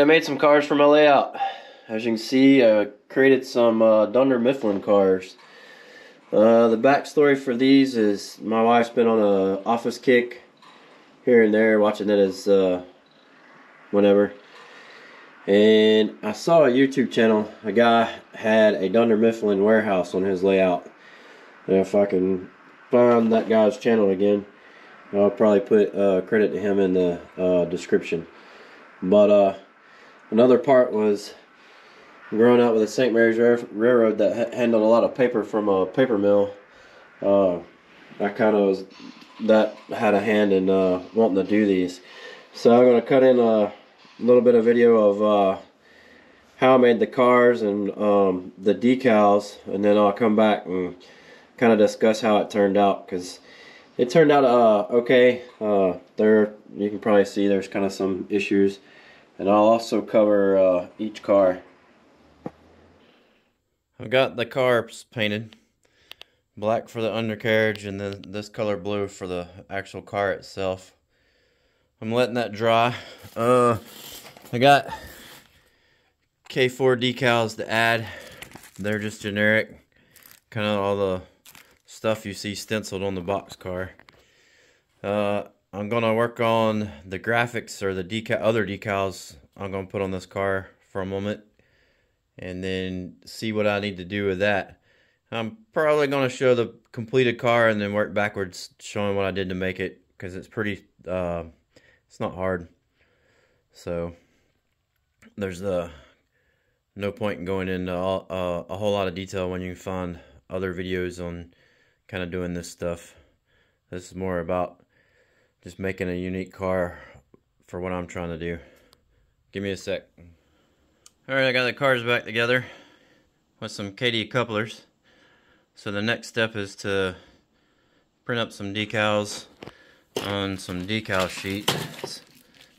Alright, I made some cars for my layout. As you can see, I created some Dunder Mifflin cars. The backstory for these is my wife's been on a office kick here and there, watching it as whenever. And I saw a YouTube channel. A guy had a Dunder Mifflin Warehouse on his layout. And if I can find that guy's channel again, I'll probably put credit to him in the description. But another part was growing up with the St. Mary's Railroad that handled a lot of paper from a paper mill. I kind of was that had a hand in wanting to do these. So I'm going to cut in a little bit of video of how I made the cars and the decals, and then I'll come back and kind of discuss how it turned out, because it turned out okay. There you can probably see there's kind of some issues, and I'll also cover each car. I've got the cars painted black for the undercarriage, and then this color blue for the actual car itself. I'm letting that dry. I got K4 decals to add. They're just generic, kind of all the stuff you see stenciled on the box car. I'm gonna work on the graphics or the other decals I'm gonna put on this car for a moment, and then see what I need to do with that. I'm probably gonna show the completed car and then work backwards, showing what I did to make it, because it's pretty it's not hard. So there's no point in going into a whole lot of detail when you can find other videos on kind of doing this stuff. This is more about just making a unique car for what I'm trying to do. Give me a sec. Alright, I got the cars back together with some KD couplers. So the next step is to print up some decals on some decal sheets,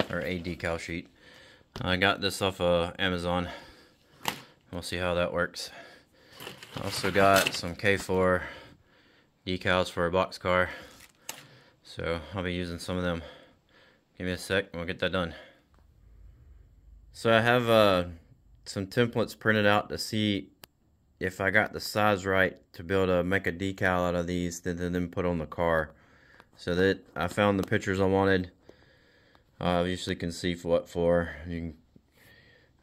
or a decal sheet. I got this off of Amazon. We'll see how that works. I also got some K4 decals for a box car, so I'll be using some of them. Give me a sec and we'll get that done. So I have some templates printed out to see if I got the size right to be able to make a decal out of these to then put on the car. So that I found the pictures I wanted. Obviously can see what for. You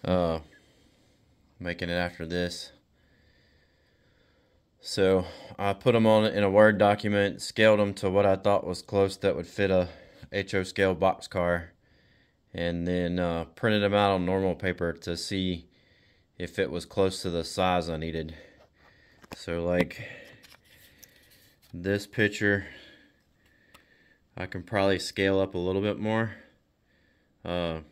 can making it after this. So I put them on in a Word document, scaled them to what I thought was close that would fit a HO scale box car, and then printed them out on normal paper to see if it was close to the size I needed. So like this picture, I can probably scale up a little bit more to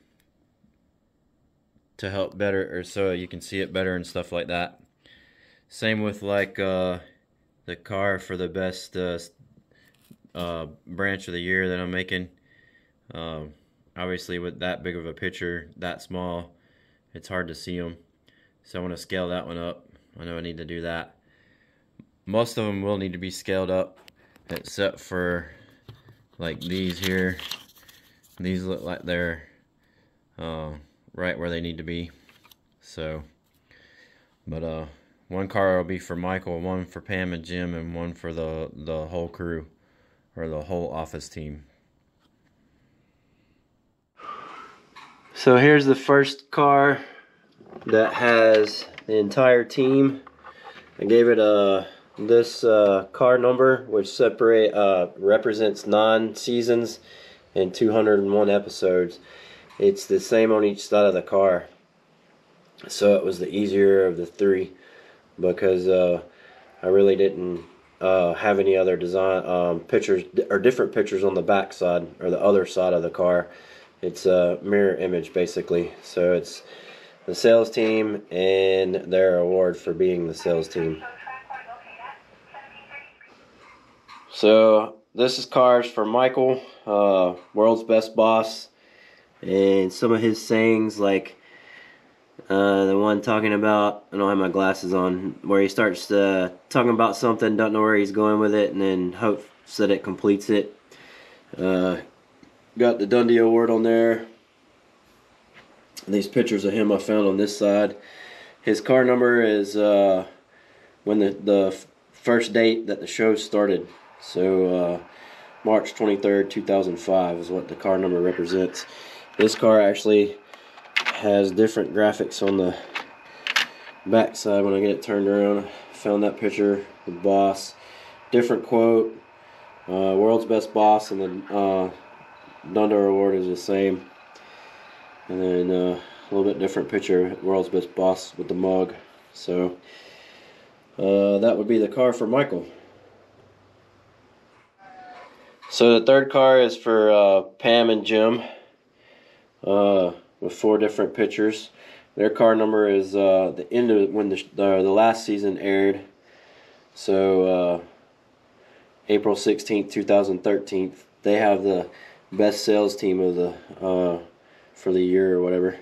help better, or so you can see it better and stuff like that. Same with like the car for the best branch of the year that I'm making. Obviously with that big of a picture, that small, it's hard to see them. So I want to scale that one up. I know I need to do that. Most of them will need to be scaled up, except for like these here. These look like they're right where they need to be. So, but one car will be for Michael, one for Pam and Jim, and one for the whole crew, or the whole office team. So here's the first car that has the entire team. I gave it this car number, which represents 9 seasons and 201 episodes. It's the same on each side of the car, so it was the easier of the 3, because I really didn't have any other design pictures or different pictures on the back side or the other side of the car. It's a mirror image basically. So it's the sales team and their award for being the sales team. So this is cars for Michael, world's best boss, and some of his sayings, like the one talking about, I don't have my glasses on, where he starts talking about something, don't know where he's going with it, and then hopes that it completes it. Got the Dundee Award on there. these pictures of him I found on this side. His car number is when the first date that the show started. So March 23rd, 2005 is what the car number represents. This car actually has different graphics on the back side when I get it turned around. I found that picture, the boss, different quote, world's best boss, and then Dunder award is the same. And then a little bit different picture, world's best boss with the mug. So that would be the car for Michael. So the third car is for Pam and Jim, with 4 different pictures. Their car number is the end of when the last season aired. So April 16th, 2013. They have the best sales team of the for the year or whatever.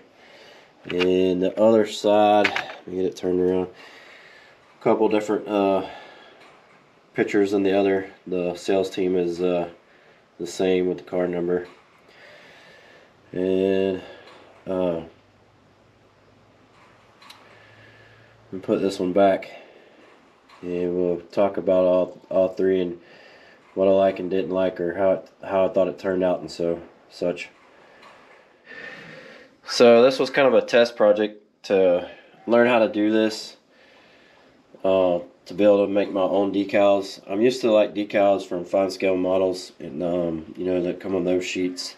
And the other side, let me get it turned around. A couple different pictures in the sales team is the same with the car number. And we'll put this one back, and we'll talk about all 3 and what I like and didn't like, or how I thought it turned out and such. So this was kind of a test project to learn how to do this, to be able to make my own decals. I'm used to like decals from fine scale models, and you know, that come on those sheets.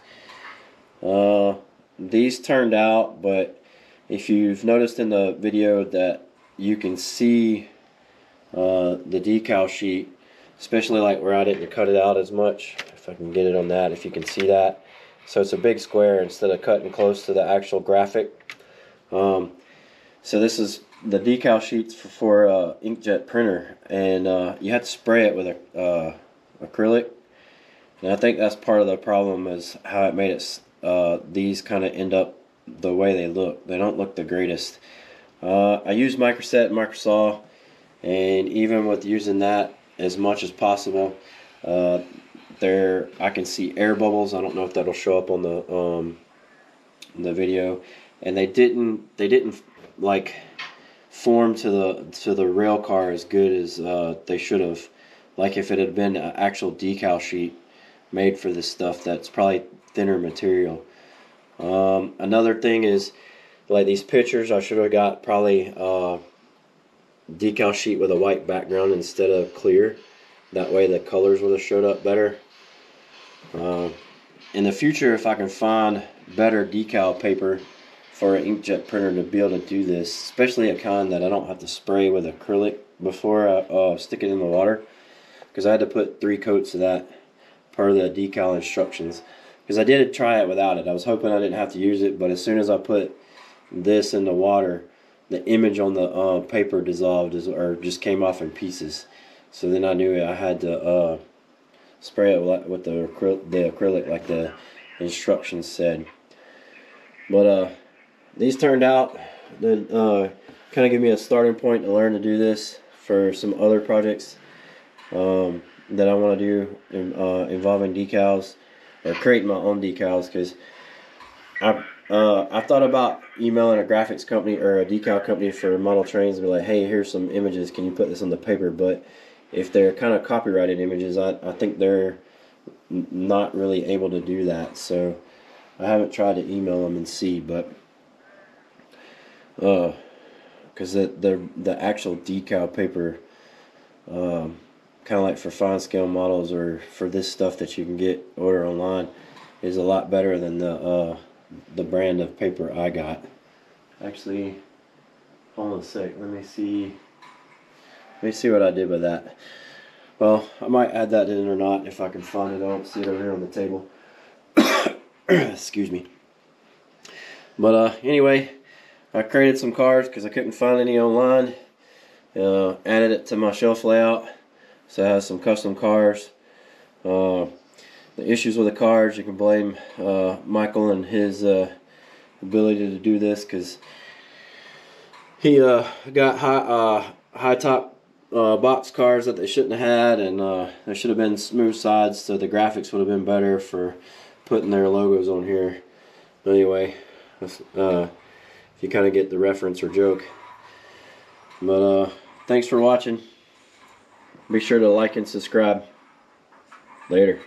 These turned out, but if you've noticed in the video that you can see the decal sheet, especially like where I didn't cut it out as much. If I can get it on that, if you can see that. So it's a big square instead of cutting close to the actual graphic. So this is the decal sheets for inkjet printer, and you have to spray it with acrylic. And I think that's part of the problem, is how it made it. These kind of end up the way they look. They don't look the greatest. I use microset and microsaw, and even with using that as much as possible, there I can see air bubbles. I don't know if that'll show up on the video, and they didn't like form to the rail car as good as they should have. Like if it had been an actual decal sheet made for this stuff, that's probably thinner material. Another thing is, like these pictures, I should have got probably decal sheet with a white background instead of clear. That way the colors would have showed up better. In the future, if I can find better decal paper for an inkjet printer to be able to do this, especially a kind that I don't have to spray with acrylic before I stick it in the water, because I had to put 3 coats of that per the decal instructions. Because I did try it without it. I was hoping I didn't have to use it, but as soon as I put this in the water, the image on the paper dissolved, or just came off in pieces. So then I knew I had to spray it with the acrylic like the instructions said. But these turned out to kind of give me a starting point to learn to do this for some other projects that I want to do involving decals, or creating my own decals. Because I thought about emailing a graphics company or a decal company for model trains and be like, hey, here's some images, can you put this on the paper? But if they're kind of copyrighted images, I think they're not really able to do that. So I haven't tried to email them and see, but because the actual decal paper, kind of like for fine scale models or for this stuff that you can order online, is a lot better than the brand of paper I got. Actually, hold on a sec. Let me see what I did with that. Well, I might add that in or not if I can find it. I don't see it over here on the table. Excuse me. But anyway, I created some cards because I couldn't find any online. Added it to my shelf layout, so it has some custom cards. The issues with the cards, you can blame Michael and his ability to do this, because he got high top box cards that they shouldn't have had, and there should have been smooth sides, so the graphics would have been better for putting their logos on here. But anyway, if you kind of get the reference or joke. But thanks for watching. Be sure to like and subscribe. Later.